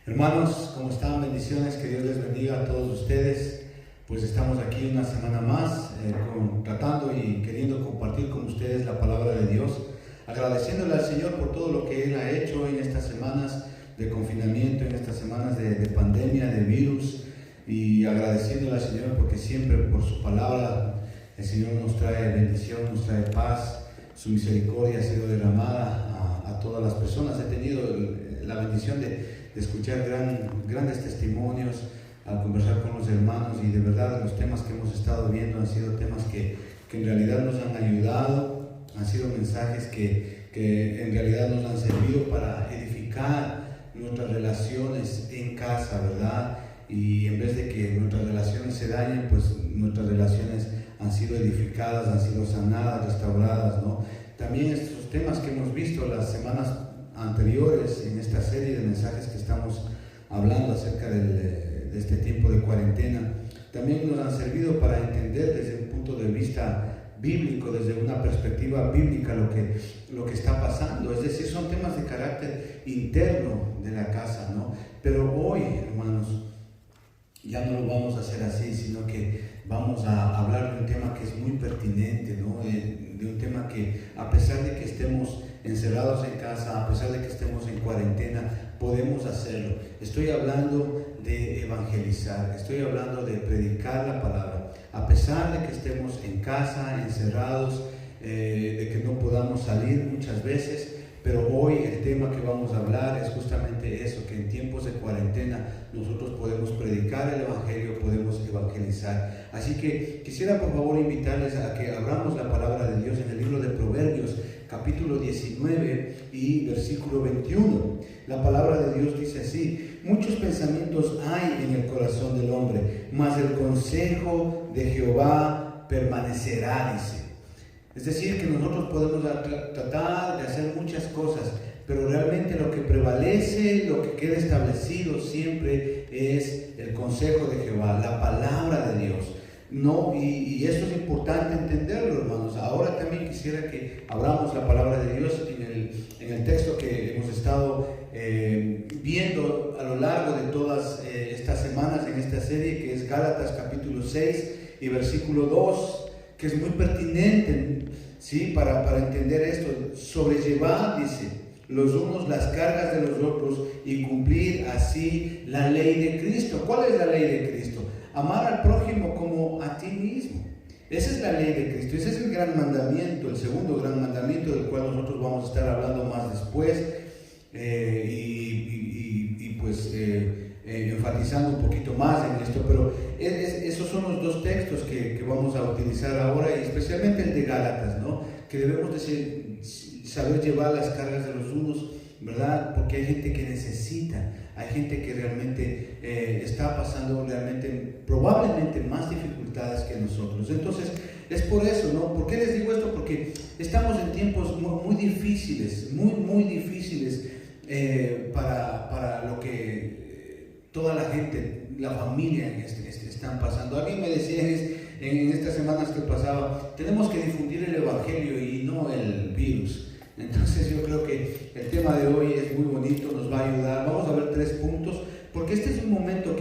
Hermanos, ¿cómo están? Bendiciones, que Dios les bendiga a todos ustedes. Pues estamos aquí una semana más tratando y queriendo compartir con ustedes la palabra de Dios, agradeciéndole al Señor por todo lo que Él ha hecho en estas semanas de confinamiento, en estas semanas de pandemia, de virus, y agradeciéndole al Señor porque siempre por su palabra el Señor nos trae bendición, nos trae paz. Su misericordia ha sido derramada a todas las personas. He tenido la bendición de escuchar grandes testimonios al conversar con los hermanos, y de verdad los temas que hemos estado viendo han sido temas que en realidad nos han ayudado, han sido mensajes que en realidad nos han servido para edificar nuestras relaciones en casa, ¿verdad? Y en vez de que nuestras relaciones se dañen, pues nuestras relaciones han sido edificadas, han sido sanadas, restauradas, ¿no? También estos temas que hemos visto las semanas anteriores en esta serie de mensajes que estamos hablando acerca de este tiempo de cuarentena, también nos han servido para entender desde un punto de vista bíblico, desde una perspectiva bíblica lo que está pasando. Es decir, son temas de carácter interno de la casa, ¿no? Pero hoy, hermanos, ya no lo vamos a hacer así, sino que vamos a hablar de un tema que es muy pertinente, ¿no? De un tema que, a pesar de que estemos encerrados en casa, a pesar de que estemos en cuarentena, podemos hacerlo. Estoy hablando de evangelizar, estoy hablando de predicar la palabra. A pesar de que estemos en casa, encerrados, de que no podamos salir muchas veces, pero hoy el tema que vamos a hablar es justamente eso, que en tiempos de cuarentena nosotros podemos predicar el evangelio, podemos evangelizar. Así que quisiera por favor invitarles a que abramos la palabra de Dios en el libro de Proverbios, capítulo 19 y versículo 21. La palabra de Dios dice así: muchos pensamientos hay en el corazón del hombre, mas el consejo de Jehová permanecerá, dice. Es decir, que nosotros podemos tratar de hacer muchas cosas, pero realmente lo que prevalece, lo que queda establecido siempre es el consejo de Jehová, la palabra de Dios. No, y eso es importante entenderlo, hermanos. Ahora también quisiera que abramos la palabra de Dios en el texto que hemos estado viendo a lo largo de todas estas semanas en esta serie, que es Gálatas capítulo 6 y versículo 2, que es muy pertinente, ¿sí? Para entender esto. Sobrellevad, dice, los unos las cargas de los otros y cumplir así la ley de Cristo. ¿Cuál es la ley de Cristo? Amar al prójimo como a ti mismo. Esa es la ley de Cristo, ese es el gran mandamiento, el segundo gran mandamiento, del cual nosotros vamos a estar hablando más después, enfatizando un poquito más en esto. Pero esos son los dos textos que vamos a utilizar ahora, y especialmente el de Gálatas, ¿no? Que debemos de saber llevar las cargas de los unos, ¿verdad? Porque hay gente que necesita, hay gente que realmente está pasando probablemente más dificultades que nosotros. Entonces, es por eso, ¿no? ¿Por qué les digo esto? Porque estamos en tiempos muy difíciles, muy difíciles para lo que toda la gente, la familia están pasando. Alguien me decía en estas semanas que pasaba, tenemos que difundir el evangelio y no el virus. Entonces yo creo que el tema de hoy es muy bonito, nos va a ayudar. Vamos a ver 3 puntos, porque este es un momento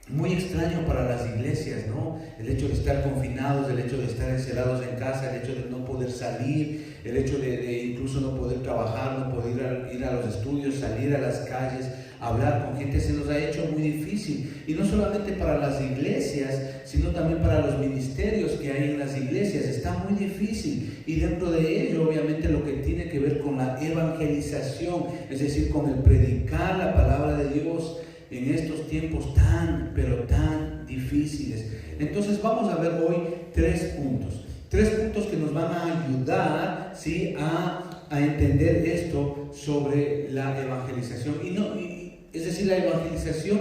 muy extraño para las iglesias, ¿no? El hecho de estar confinados, el hecho de estar encerrados en casa, el hecho de no poder salir, el hecho de incluso no poder trabajar, no poder ir a los estudios, salir a las calles, hablar con gente, se nos ha hecho muy difícil. Y no solamente para las iglesias, sino también para los ministerios que hay en las iglesias, está muy difícil. Y dentro de ello, obviamente, lo que tiene que ver con la evangelización, es decir, con el predicar la palabra de Dios en estos tiempos pero tan difíciles. Entonces vamos a ver hoy 3 puntos que nos van a ayudar, ¿sí?, a entender esto sobre la evangelización. Es decir, la evangelización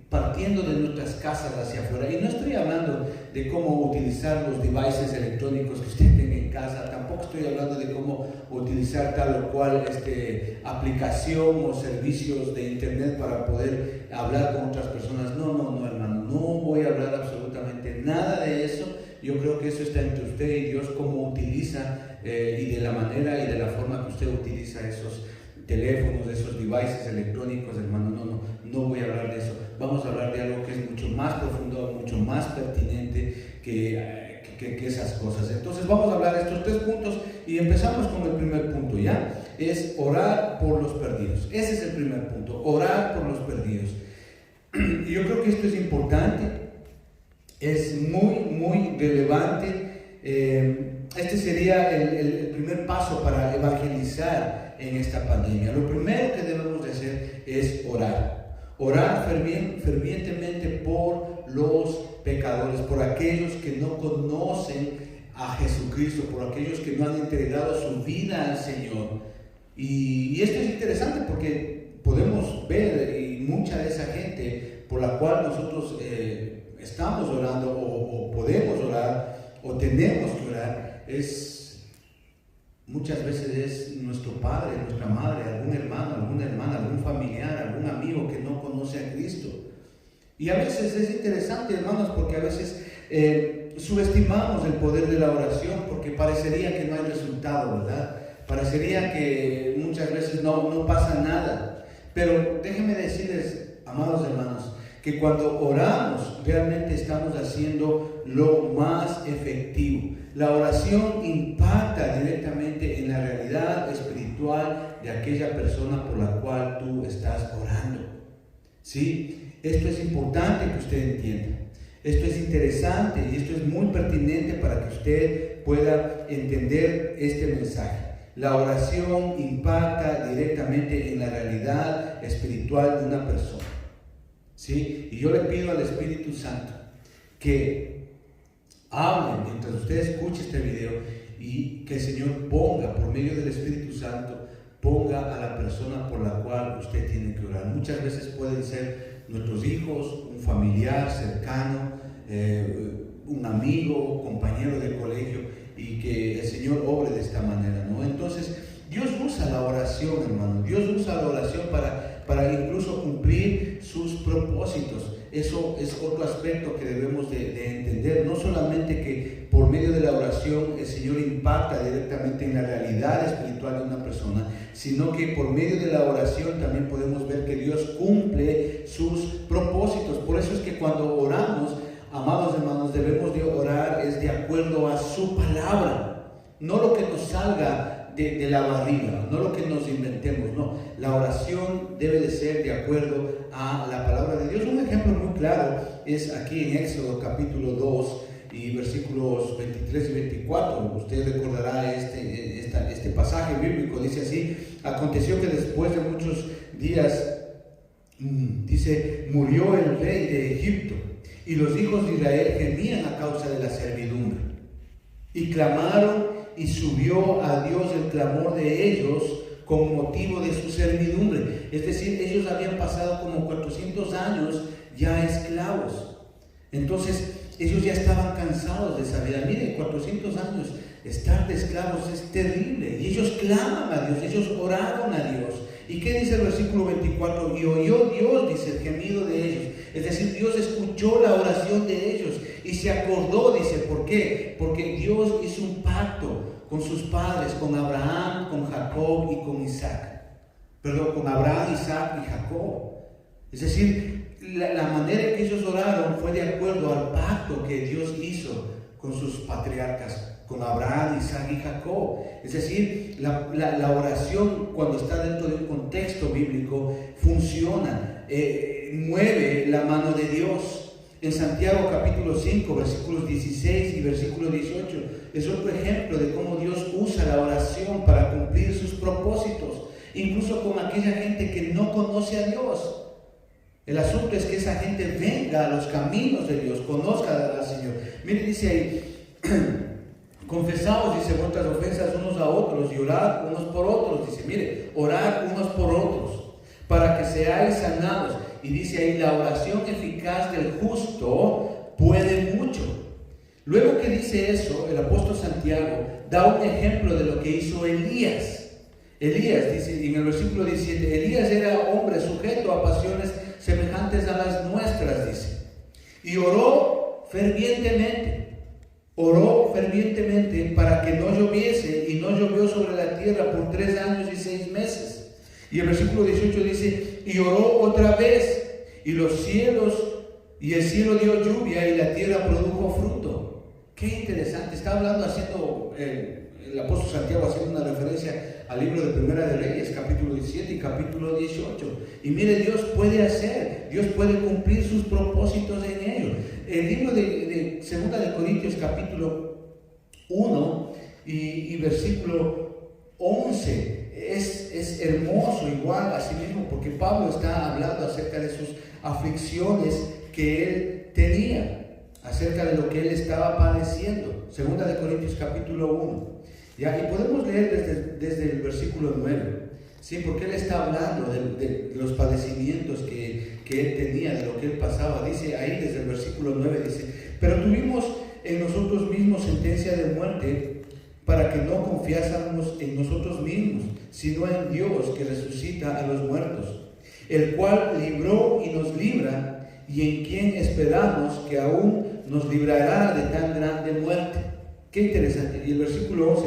partiendo de nuestras casas hacia afuera. Y no estoy hablando de cómo utilizar los devices electrónicos que usted tenga en casa, tampoco estoy hablando de cómo utilizar tal o cual aplicación o servicios de internet para poder hablar con otras personas. No, hermano, no voy a hablar absolutamente nada de eso. Yo creo que eso está entre usted y Dios, cómo utiliza y de la manera y de la forma que usted utiliza teléfonos, de esos devices electrónicos, hermano. No voy a hablar de eso. Vamos a hablar de algo que es mucho más profundo, mucho más pertinente que esas cosas. Entonces vamos a hablar de estos 3 puntos y empezamos con el primer punto, ¿ya? Es orar por los perdidos. Ese es el primer punto, orar por los perdidos. Y yo creo que esto es importante, es muy relevante. Este sería el primer paso para evangelizar en esta pandemia. Lo primero que debemos de hacer es orar. Orar fervientemente por los pecadores, por aquellos que no conocen a Jesucristo, por aquellos que no han entregado su vida al Señor. Y esto es interesante porque podemos ver, y mucha de esa gente por la cual nosotros estamos orando o podemos orar o tenemos que orar, muchas veces es nuestro padre, nuestra madre, algún hermano, alguna hermana, algún familiar, algún amigo que no conoce a Cristo. Y a veces es interesante, hermanos, porque a veces subestimamos el poder de la oración porque parecería que no hay resultado, ¿verdad? Parecería que muchas veces no pasa nada. Pero déjenme decirles, amados hermanos, que cuando oramos realmente estamos haciendo lo más efectivo. La oración impacta directamente en la realidad espiritual de aquella persona por la cual tú estás orando. ¿Sí? Esto es importante que usted entienda. Esto es interesante y esto es muy pertinente para que usted pueda entender este mensaje. La oración impacta directamente en la realidad espiritual de una persona. ¿Sí? Y yo le pido al Espíritu Santo que hable mientras usted escuche este video y que el Señor ponga, por medio del Espíritu Santo, ponga a la persona por la cual usted tiene que orar. Muchas veces pueden ser nuestros hijos, un familiar cercano, un amigo, compañero de colegio, y que el Señor obre de esta manera, ¿no? Entonces, Dios usa la oración, hermano. Dios usa la oración para incluso cumplir sus propósitos. Eso es otro aspecto que debemos de entender. No solamente que por medio de la oración el Señor impacta directamente en la realidad espiritual de una persona, sino que por medio de la oración también podemos ver que Dios cumple sus propósitos. Por eso es que cuando oramos, amados hermanos, debemos de orar es de acuerdo a su palabra, no lo que nos salga de la barriga, no lo que nos inventemos, no. La oración debe de ser de acuerdo a la palabra de Dios. Un ejemplo muy claro es aquí en Éxodo capítulo 2 y versículos 23 y 24. Usted recordará este pasaje bíblico. Dice así: aconteció que después de muchos días, dice, murió el rey de Egipto, y los hijos de Israel gemían a causa de la servidumbre, y clamaron, y subió a Dios el clamor de ellos con motivo de su servidumbre. Es decir, ellos habían pasado como 400 años ya esclavos. Entonces, ellos ya estaban cansados de esa vida. Miren, 400 años estar de esclavos es terrible. Y ellos claman a Dios, ellos oraron a Dios. ¿Y qué dice el versículo 24? Y oyó Dios, dice, el gemido de ellos. Es decir, Dios escuchó la oración de ellos y se acordó, dice, ¿por qué? Porque Dios hizo un pacto con sus padres, con Abraham, con Jacob y con Isaac. Perdón, con Abraham, Isaac y Jacob. Es decir, la manera en que ellos oraron fue de acuerdo al pacto que Dios hizo con sus patriarcas, con Abraham, Isaac y Jacob. Es decir, la oración, cuando está dentro de un contexto bíblico, funciona, mueve la mano de Dios. En Santiago capítulo 5, versículos 16 y versículo 18, es otro ejemplo de cómo Dios usa la oración para cumplir sus propósitos, incluso con aquella gente que no conoce a Dios. El asunto es que esa gente venga a los caminos de Dios, conozca al Señor. Mire, dice ahí, confesaos, dice, vuestras ofensas unos a otros y orad unos por otros. Dice, mire, orad unos por otros para que seáis sanados. Y dice ahí, la oración eficaz del justo puede mucho. Luego que dice eso, el apóstol Santiago da un ejemplo de lo que hizo Elías. Elías, dice en el versículo 17, Elías era hombre sujeto a pasiones semejantes a las nuestras, dice. Y oró fervientemente para que no lloviese, y no llovió sobre la tierra por 3 años y 6 meses. Y el versículo 18 dice, y oró otra vez, y el cielo dio lluvia y la tierra produjo fruto. Qué interesante, está hablando, haciendo el apóstol Santiago, haciendo una referencia al libro de Primera de Reyes, capítulo 17 y capítulo 18. Y mire, Dios puede hacer, Dios puede cumplir sus propósitos en ello. El libro de Segunda de Corintios, capítulo 1 y versículo 11, es hermoso igual a sí mismo, porque Pablo está hablando acerca de sus aflicciones que él tenía, acerca de lo que él estaba padeciendo. Segunda de Corintios capítulo 1. ¿Ya? Y podemos leer desde el versículo 9, ¿sí? Porque él está hablando de los padecimientos que él tenía, de lo que él pasaba. Dice ahí desde el versículo 9, dice, pero tuvimos en nosotros mismos sentencia de muerte, para que no confiásemos en nosotros mismos, sino en Dios que resucita a los muertos, el cual libró y nos libra, y en quien esperamos que aún nos librará de tan grande muerte. Qué interesante. Y el versículo 11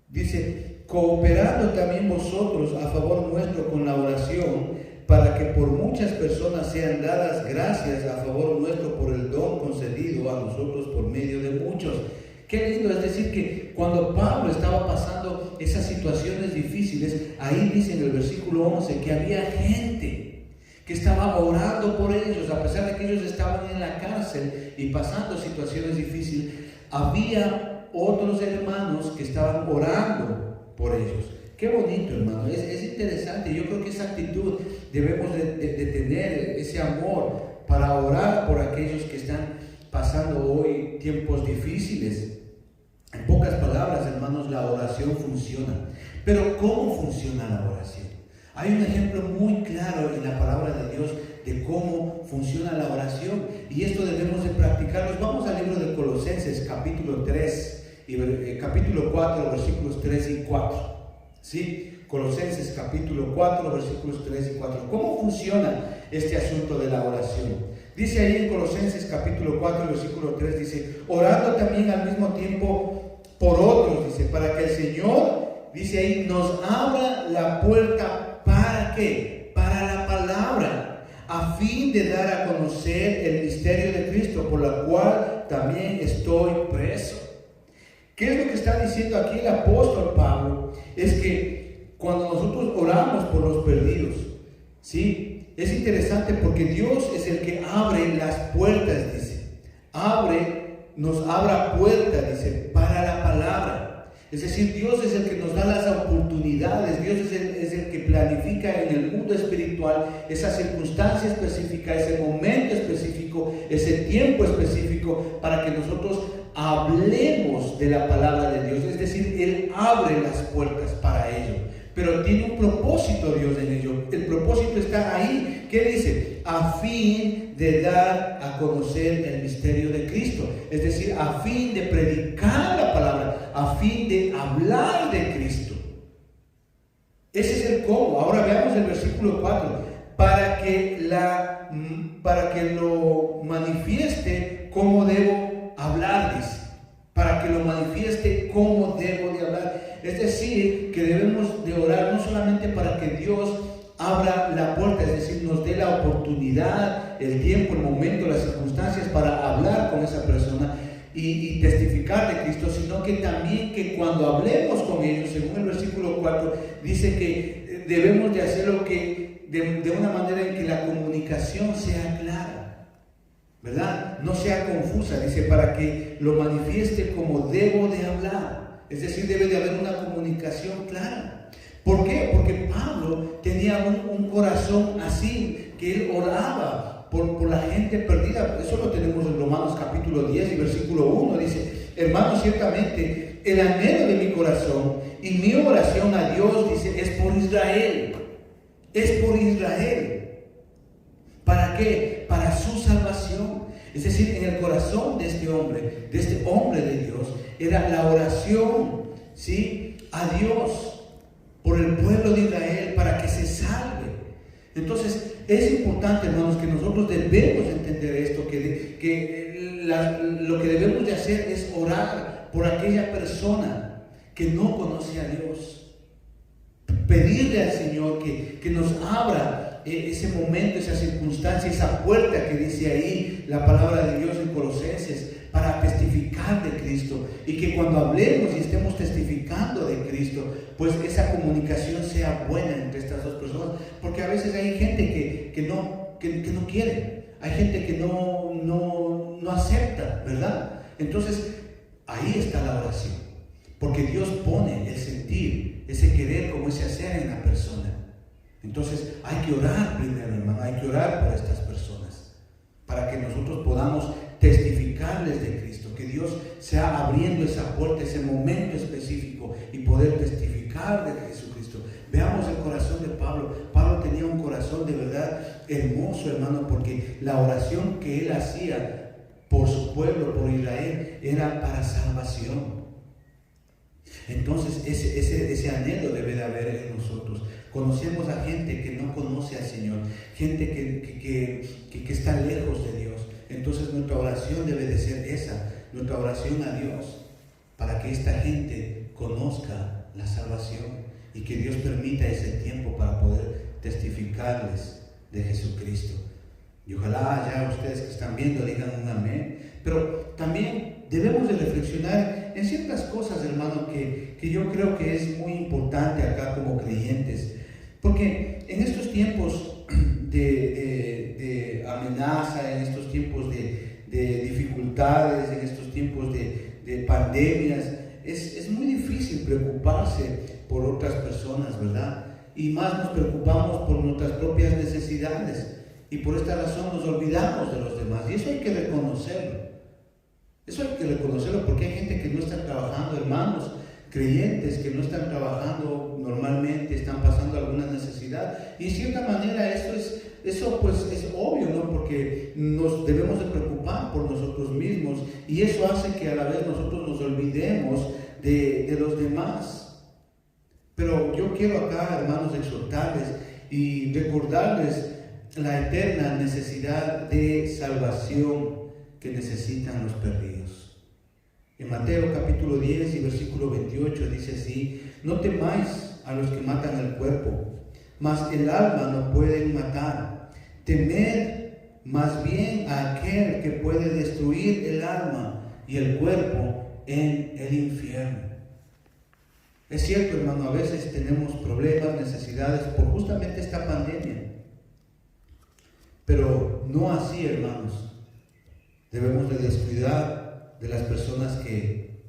dice, cooperando también vosotros a favor nuestro con la oración, para que por muchas personas sean dadas gracias a favor nuestro por el don concedido a nosotros por medio de muchos. Qué lindo, es decir, que cuando Pablo estaba pasando esas situaciones difíciles, ahí dice en el versículo 11 que había gente que estaba orando por ellos, a pesar de que ellos estaban en la cárcel y pasando situaciones difíciles, había otros hermanos que estaban orando por ellos. Qué bonito, hermano, es interesante. Yo creo que esa actitud debemos de tener, ese amor para orar por aquellos que están pasando hoy tiempos difíciles. En pocas palabras, hermanos, la oración funciona. Pero ¿cómo funciona la oración? Hay un ejemplo muy claro en la palabra de Dios de cómo funciona la oración, y esto debemos de practicarlo. Vamos al libro de Colosenses, capítulo 3 y capítulo 4, versículos 3 y 4. ¿Sí? Colosenses, capítulo 4, versículos 3 y 4. ¿Cómo funciona este asunto de la oración? Dice ahí en Colosenses, capítulo 4, versículo 3, dice, orando también al mismo tiempo por otros, dice, para que el Señor, dice ahí, nos abra la puerta. ¿Para qué? Para la palabra, a fin de dar a conocer el misterio de Cristo, por la cual también estoy preso. ¿Qué es lo que está diciendo aquí el apóstol Pablo? Es que cuando nosotros oramos por los perdidos, ¿sí? Es interesante porque Dios es el que abre las puertas, dice. Nos abra puertas, dice, para la palabra. Es decir, Dios es el que nos da las oportunidades, Dios es el que planifica en el mundo espiritual esa circunstancia específica, ese momento específico, ese tiempo específico, para que nosotros hablemos de la palabra de Dios. Es decir, Él abre las puertas para ello, pero tiene un propósito Dios en ello. El propósito está ahí. ¿Qué dice? A fin de dar a conocer el misterio de Cristo. Es decir, a fin de predicar la palabra, a fin de hablar de Cristo. Ese es el cómo. Ahora veamos el versículo 4. Para que lo manifieste cómo debo hablar, dice. Para que lo manifieste cómo debo de hablar. Es decir, que debemos de orar no solamente para que Dios abra la puerta, es decir, nos dé la oportunidad, el tiempo, el momento, las circunstancias para hablar con esa persona y testificar de Cristo, sino que también que cuando hablemos con ellos, según el versículo 4, dice que debemos de hacerlo de una manera en que la comunicación sea clara, ¿verdad? No sea confusa, dice, para que lo manifieste como debo de hablar. Es decir, debe de haber una comunicación clara. ¿Por qué? Porque Pablo tenía un corazón así, que él oraba por la gente perdida. Eso lo tenemos en Romanos capítulo 10 y versículo 1. Dice, hermanos, ciertamente el anhelo de mi corazón y mi oración a Dios, dice, es por Israel. Es por Israel. ¿Para qué? Para su salvación. Es decir, en el corazón de este hombre de Dios, era la oración, ¿sí?, a Dios por el pueblo de Israel para que se salve. Entonces, es importante, hermanos, que nosotros debemos entender esto, lo que debemos de hacer es orar por aquella persona que no conoce a Dios. pedirle al Señor que nos abra ese momento, esa circunstancia, esa puerta que dice ahí la palabra de Dios en Colosenses, para testificar de Cristo, y que cuando hablemos y estemos testificando de Cristo, pues esa comunicación sea buena entre estas dos personas, porque a veces hay gente que no quiere, hay gente que no acepta, ¿verdad? Entonces ahí está la oración, porque Dios pone el sentir, ese querer como ese hacer en la persona. Entonces hay que orar primero, hermano, hay que orar por estas personas, para que nosotros podamos testificarles de Cristo, que Dios sea abriendo esa puerta, ese momento específico, y poder testificar de Jesucristo. Veamos el corazón de Pablo. Pablo tenía un corazón de verdad hermoso, hermano, porque la oración que él hacía por su pueblo, por Israel, era para salvación. Entonces ese anhelo debe de haber en nosotros. Conocemos a gente que no conoce al Señor, gente que está lejos de Dios. Entonces nuestra oración debe de ser esa, nuestra oración a Dios, para que esta gente conozca la salvación y que Dios permita ese tiempo para poder testificarles de Jesucristo. Y ojalá ya ustedes que están viendo digan un amén. Pero también debemos de reflexionar en ciertas cosas, hermano, que yo creo que es muy importante acá como creyentes. Porque en estos tiempos de amenaza, en estos tiempos de dificultades, en estos tiempos de pandemias, es muy difícil preocuparse por otras personas, ¿verdad? Y más nos preocupamos por nuestras propias necesidades, y por esta razón nos olvidamos de los demás, y eso hay que reconocerlo. Eso hay que reconocerlo, porque hay gente que no está trabajando, hermanos creyentes que no están trabajando normalmente, están pasando alguna necesidad, y en cierta manera eso pues es obvio, ¿no? Porque nos debemos de preocupar por nosotros mismos, y eso hace que a la vez nosotros nos olvidemos de los demás. Pero yo quiero acá, hermanos, exhortarles y recordarles la eterna necesidad de salvación que necesitan los perdidos. En Mateo capítulo 10 y versículo 28 dice así: no temáis a los que matan el cuerpo, mas el alma no pueden matar. Temed más bien a aquel que puede destruir el alma y el cuerpo en el infierno. Es cierto, hermano, a veces tenemos problemas, necesidades por justamente esta pandemia, pero no así, hermanos. Debemos de descuidar de las personas que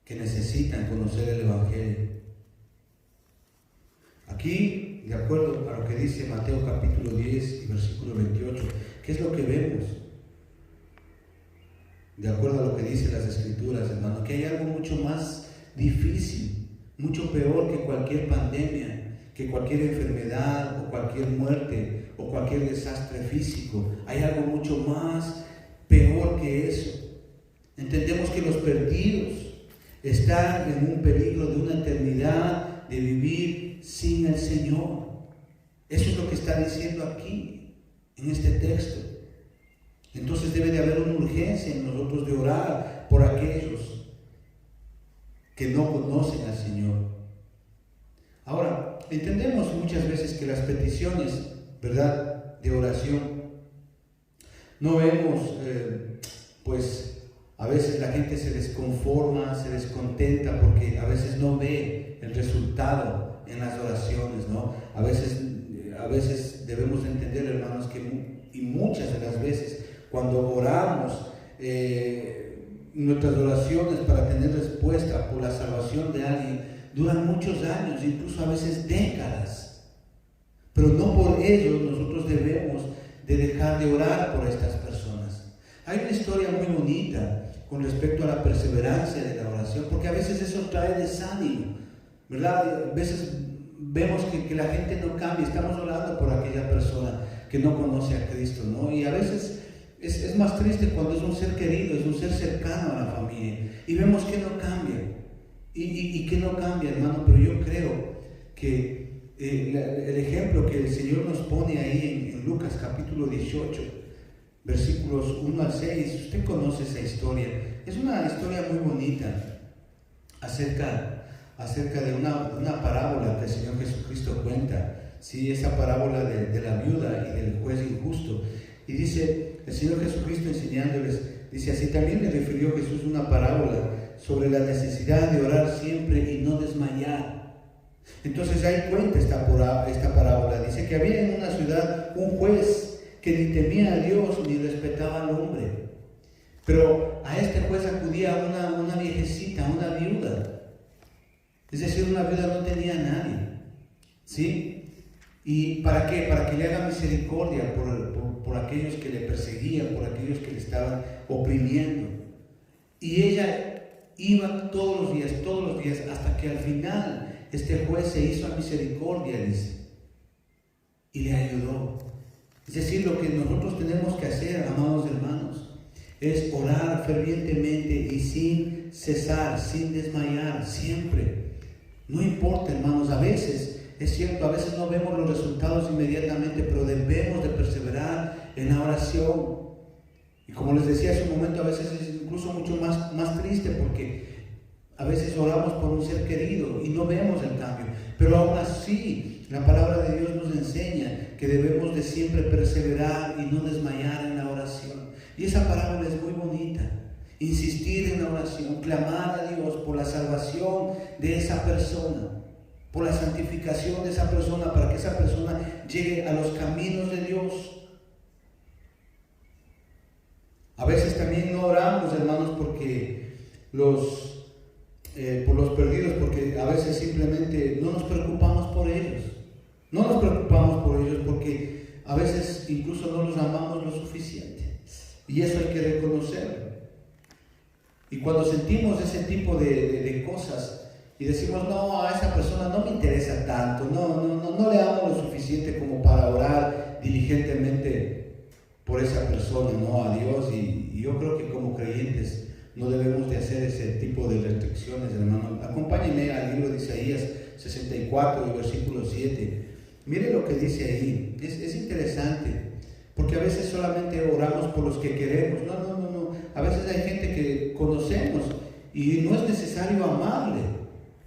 necesitan conocer el Evangelio. Aquí, de acuerdo a lo que dice Mateo capítulo 10 y versículo 28, ¿qué es lo que vemos? De acuerdo a lo que dicen las Escrituras, hermano, que hay algo mucho más difícil, mucho peor que cualquier pandemia, que cualquier enfermedad o cualquier muerte o cualquier desastre físico. Hay algo mucho más peor que eso. Entendemos que los perdidos están en un peligro de una eternidad de vivir sin el Señor. Eso es lo que está diciendo aquí, en este texto. Entonces debe de haber una urgencia en nosotros de orar por aquellos que no conocen al Señor. Ahora, entendemos muchas veces que las peticiones, ¿verdad?, de oración, no vemos, pues, a veces la gente se desconforma, se descontenta porque a veces no ve el resultado en las oraciones, ¿no? A veces debemos entender, hermanos, y muchas de las veces cuando oramos, nuestras oraciones para tener respuesta por la salvación de alguien duran muchos años, incluso a veces décadas. Pero no por ello nosotros debemos de dejar de orar por estas personas. Hay una historia muy bonita con respecto a la perseverancia de la oración, porque a veces eso trae desánimo, ¿verdad? A veces vemos que la gente no cambia, estamos orando por aquella persona que no conoce a Cristo, ¿no? Y a veces es más triste cuando es un ser querido, es un ser cercano a la familia, y vemos que no cambia, y que no cambia, hermano. Pero yo creo que el ejemplo que el Señor nos pone ahí en Lucas capítulo 18, versículos 1 al 6, usted conoce esa historia. Es una historia muy bonita acerca de una parábola que el Señor Jesucristo ¿sí? Esa parábola de la viuda y del juez injusto. Y dice el Señor Jesucristo enseñándoles, dice así, también le refirió Jesús una parábola sobre la necesidad de orar siempre y no desmayar. Entonces ahí cuenta esta parábola. Dice que había en una ciudad un juez que ni temía a Dios ni respetaba al hombre. Pero a este juez acudía una viejecita, una viuda. Es decir, una viuda no tenía a nadie. ¿Sí? ¿Y para qué? Para que le haga misericordia por aquellos que le perseguían, por aquellos que le estaban oprimiendo. Y ella iba todos los días, hasta que al final este juez se hizo a misericordia, dice, y le ayudó. Es decir, lo que nosotros tenemos que hacer, amados hermanos, es orar fervientemente y sin cesar, sin desmayar, siempre. No importa, hermanos, a veces, es cierto, a veces no vemos los resultados inmediatamente, pero debemos de perseverar en la oración. Y como les decía hace un momento, a veces es incluso mucho más triste, porque a veces oramos por un ser querido y no vemos el cambio. Pero aún así, la palabra de Dios nos enseña que debemos de siempre perseverar y no desmayar en la oración. Y esa parábola es muy bonita. Insistir en la oración, clamar a Dios por la salvación de esa persona, por la santificación de esa persona, para que esa persona llegue a los caminos de Dios. A veces también no oramos, hermanos, porque por los perdidos, porque a veces simplemente no nos preocupamos por ellos. No nos preocupamos por ellos porque a veces incluso no los amamos lo suficiente. Y eso hay que reconocerlo. Y cuando sentimos ese tipo de cosas y decimos, no, a esa persona no me interesa tanto, no le amo lo suficiente como para orar diligentemente por esa persona, no a Dios. Y yo creo que como creyentes no debemos de hacer ese tipo de restricciones, hermano. Acompáñenme al libro de Isaías 64 y versículo 7. Mire lo que dice ahí. Es interesante, porque a veces solamente oramos por los que queremos. No. A veces hay gente que conocemos y no es necesario amarle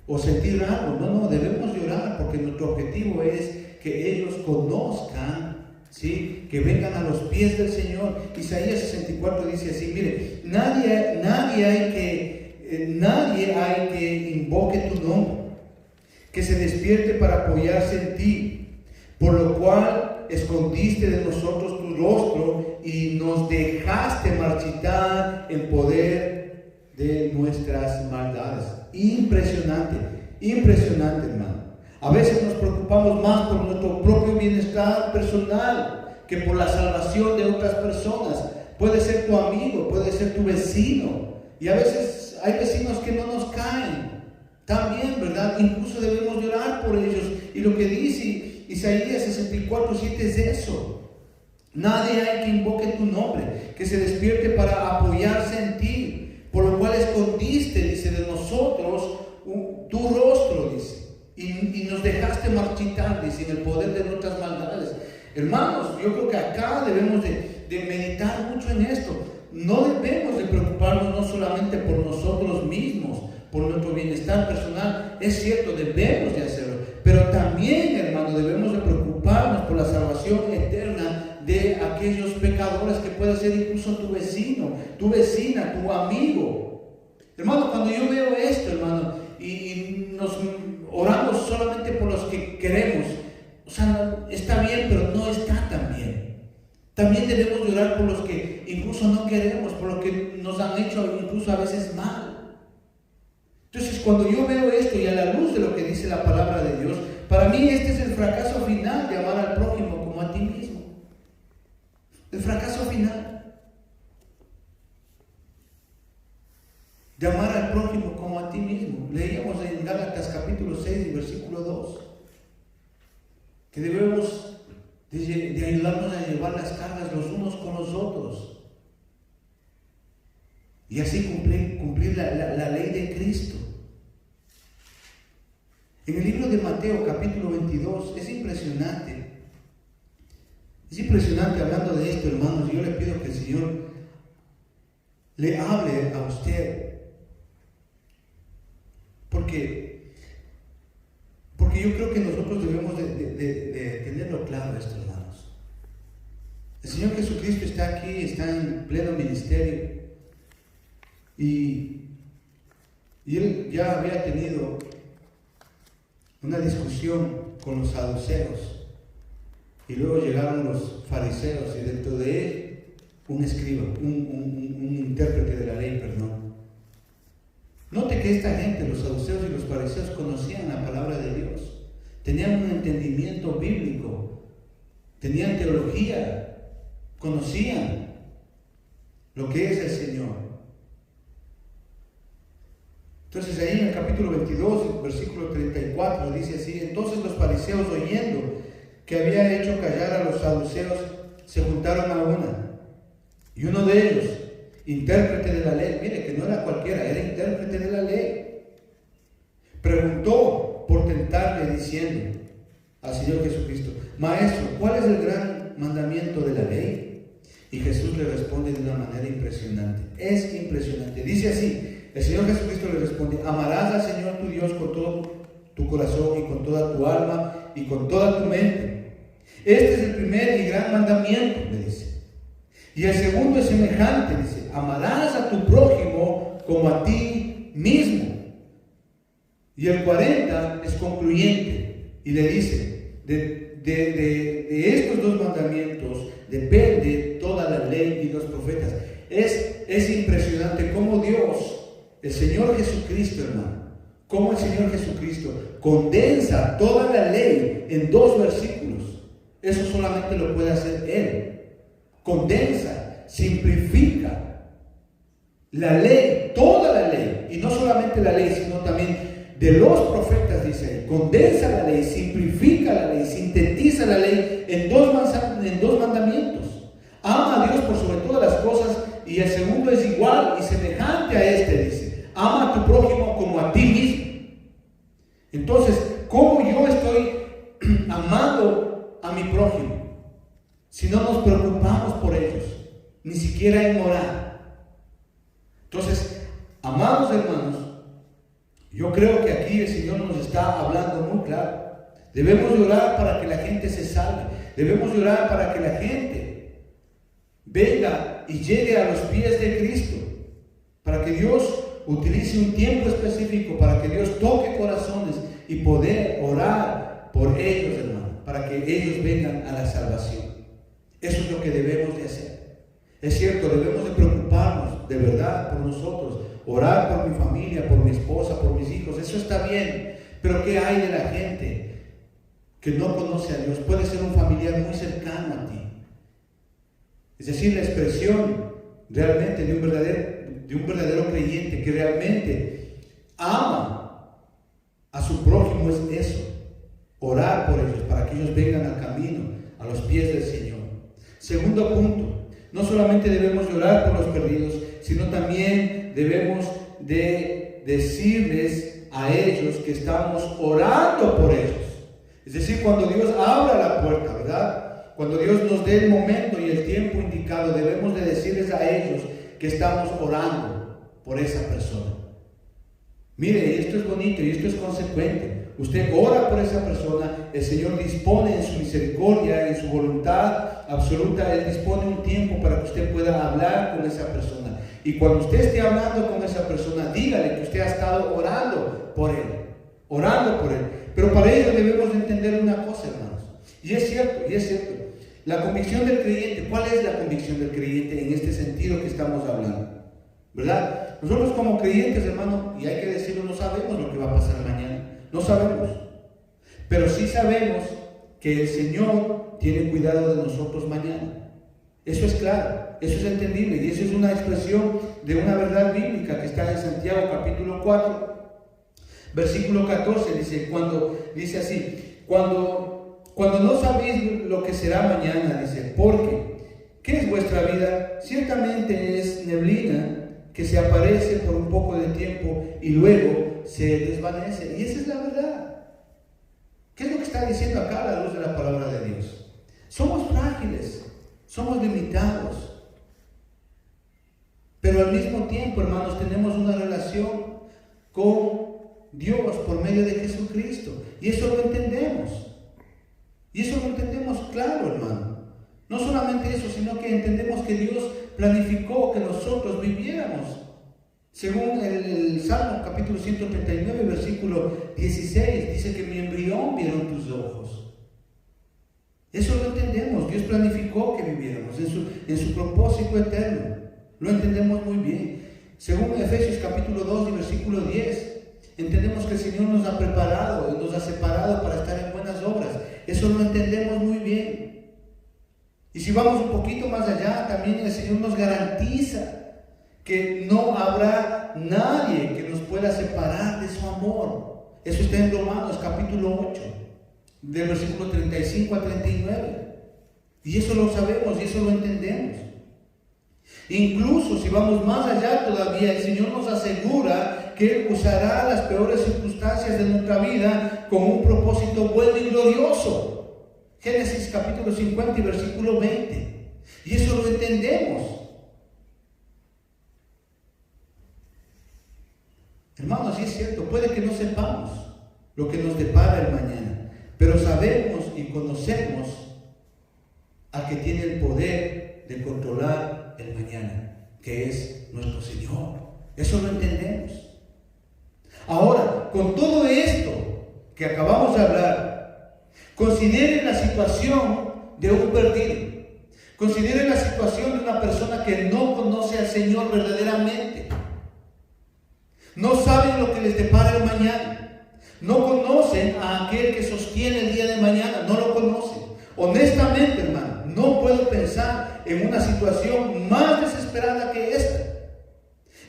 o sentir algo. No, debemos de orar porque nuestro objetivo es que ellos conozcan, ¿sí? Que vengan a los pies del Señor. Isaías 64 dice así, mire, nadie hay que invoque tu nombre, que se despierte para apoyarse en ti, por lo cual escondiste de nosotros tu rostro y nos dejaste marchitar en poder de nuestras maldades. Impresionante, hermano. A veces nos preocupamos más por nuestro propio bienestar personal que por la salvación de otras personas. Puede ser tu amigo, puede ser tu vecino. Y a veces hay vecinos que no nos caen. También, ¿verdad? Incluso debemos de orar por ellos. Y lo que dice Isaías 64:7 es eso. Nadie hay que invoque tu nombre, que se despierte para apoyarse en ti, por lo cual escondiste, dice, de nosotros tu rostro, dice, y nos dejaste marchitar, dice, en el poder de nuestras maldades. Hermanos, yo creo que acá debemos de meditar mucho en esto. No debemos de preocuparnos no solamente por nosotros mismos, por nuestro bienestar personal. Es cierto, debemos de hacerlo, pero también, hermano, debemos de preocuparnos por la salvación eterna de aquellos pecadores, que puede ser incluso tu vecino, tu vecina, tu amigo. Hermano, cuando yo veo esto, hermano, y nos oramos solamente por los que queremos, o sea, está bien, pero no está tan bien. También debemos de orar por los que incluso no queremos, por los que nos han hecho incluso a veces mal. Entonces, cuando yo veo esto y a la luz de lo que dice la palabra de Dios, para mí este es el fracaso final de amar al prójimo como a ti mismo. El fracaso final de amar al prójimo como a ti mismo. Leíamos en Gálatas capítulo 6 y versículo 2 que debemos de ayudarnos a llevar las cargas los unos con los otros y así cumplir la ley de Cristo. En el libro de Mateo capítulo 22 es impresionante. Es impresionante hablando de esto, hermanos. Yo le pido que el Señor le hable a usted. Porque yo creo que nosotros debemos de tenerlo claro esto, hermanos. El Señor Jesucristo está aquí, está en pleno ministerio. Y Él ya había tenido una discusión con los saduceos. Y luego llegaron los fariseos y dentro de él un escriba, un intérprete de la ley, perdón. Note que esta gente, los saduceos y los fariseos, conocían la palabra de Dios, tenían un entendimiento bíblico, tenían teología, conocían lo que es el Señor. Entonces ahí en el capítulo 22, versículo 34, dice así: entonces los fariseos, oyendo que había hecho callar a los saduceos, se juntaron a una. Y uno de ellos, intérprete de la ley, mire que no era cualquiera, era intérprete de la ley, preguntó por tentarle diciendo al Señor Jesucristo: Maestro, ¿cuál es el gran mandamiento de la ley? Y Jesús le responde de una manera impresionante. Es impresionante. Dice así, el Señor Jesucristo le responde: amarás al Señor tu Dios con todo tu corazón y con toda tu alma y con toda tu mente. Este es el primer y gran mandamiento, le dice. Y el segundo es semejante, dice: amarás a tu prójimo como a ti mismo. Y el 40 es concluyente y le dice: de estos dos mandamientos depende toda la ley y los profetas. Es impresionante cómo Dios, el Señor Jesucristo, hermano, cómo el Señor Jesucristo condensa toda la ley en 2 versículos. Eso solamente lo puede hacer Él. Condensa, simplifica la ley, toda la ley, y no solamente la ley, sino también de los profetas, dice Él. Condensa la ley, simplifica la ley, sintetiza la ley en dos mandamientos. Ama a Dios por sobre todas las cosas, y el segundo es igual y semejante a este, dice: ama a tu prójimo como a ti mismo. Entonces, ¿cómo yo estoy amando a mi prójimo si no nos preocupamos por ellos, ni siquiera en orar? Entonces, amados hermanos, yo creo que aquí el Señor nos está hablando muy claro. Debemos orar para que la gente se salve. Debemos orar para que la gente venga y llegue a los pies de Cristo, para que Dios utilice un tiempo específico, para que Dios toque corazones y poder orar por ellos, hermano, para que ellos vengan a la salvación. Eso es lo que debemos de hacer. Es cierto, debemos de preocuparnos de verdad por nosotros, orar por mi familia, por mi esposa, por mis hijos. Eso está bien, pero ¿qué hay de la gente que no conoce a Dios? Puede ser un familiar muy cercano a ti. Es decir, la expresión realmente de un verdadero creyente que realmente ama a su prójimo es eso: orar por ellos, para que ellos vengan al camino, a los pies del Señor. Segundo punto, no solamente debemos orar por los perdidos, sino también debemos de decirles a ellos que estamos orando por ellos. Es decir, cuando Dios abra la puerta, ¿verdad? Cuando Dios nos dé el momento y el tiempo indicado, debemos de decirles a ellos que estamos orando por esa persona. Mire, esto es bonito y esto es consecuente. Usted ora por esa persona, el Señor dispone en su misericordia, en su voluntad absoluta, Él dispone un tiempo para que usted pueda hablar con esa persona. Y cuando usted esté hablando con esa persona, dígale que usted ha estado orando por él, orando por él. Pero para ello debemos entender una cosa, hermanos. Y es cierto. La convicción del creyente, ¿cuál es la convicción del creyente en este sentido que estamos hablando? ¿Verdad? Nosotros como creyentes, hermano, y hay que decirlo, no sabemos lo que va a pasar mañana. No sabemos. Pero sí sabemos que el Señor tiene cuidado de nosotros mañana. Eso es claro, eso es entendible, y eso es una expresión de una verdad bíblica que está en Santiago capítulo 4, versículo 14, dice así: cuando no sabéis lo que será mañana, dice, porque ¿qué es vuestra vida? Ciertamente es neblina que se aparece por un poco de tiempo y luego se desvanece. Y esa es la verdad. ¿Qué es lo que está diciendo acá a la luz de la palabra de Dios? Somos frágiles, somos limitados, pero al mismo tiempo, hermanos, tenemos una relación con Dios por medio de Jesucristo. Y eso lo entendemos. Y eso lo entendemos claro, hermano. No solamente eso, sino que entendemos que Dios planificó que nosotros viviéramos. Según el Salmo capítulo 139, versículo 16, dice que mi embrión vieron tus ojos. Eso lo entendemos. Dios planificó que viviéramos en su propósito eterno. Lo entendemos muy bien. Según Efesios capítulo 2 y versículo 10, entendemos que el Señor nos ha preparado y nos ha separado para estar en buenas obras. Eso lo entendemos muy bien. Y si vamos un poquito más allá, también el Señor nos garantiza que no habrá nadie que nos pueda separar de su amor. Eso está en Romanos capítulo 8, del versículo 35 al 39. Y eso lo sabemos y eso lo entendemos. Incluso si vamos más allá todavía, el Señor nos asegura que Él usará las peores circunstancias de nuestra vida con un propósito bueno y glorioso. Génesis capítulo 50 y versículo 20. Y eso lo entendemos. Hermanos, sí es cierto, puede que no sepamos lo que nos depara el mañana, pero sabemos y conocemos al que tiene el poder de controlar el mañana, que es nuestro Señor. Eso lo entendemos. Ahora, con todo esto que acabamos de hablar, consideren la situación de un perdido. Consideren la situación de una persona que no conoce al Señor verdaderamente. No saben lo que les depara el mañana. No conocen a aquel que sostiene el día de mañana. No lo conocen. Honestamente, hermano, no puedo pensar en una situación más desesperada que esta.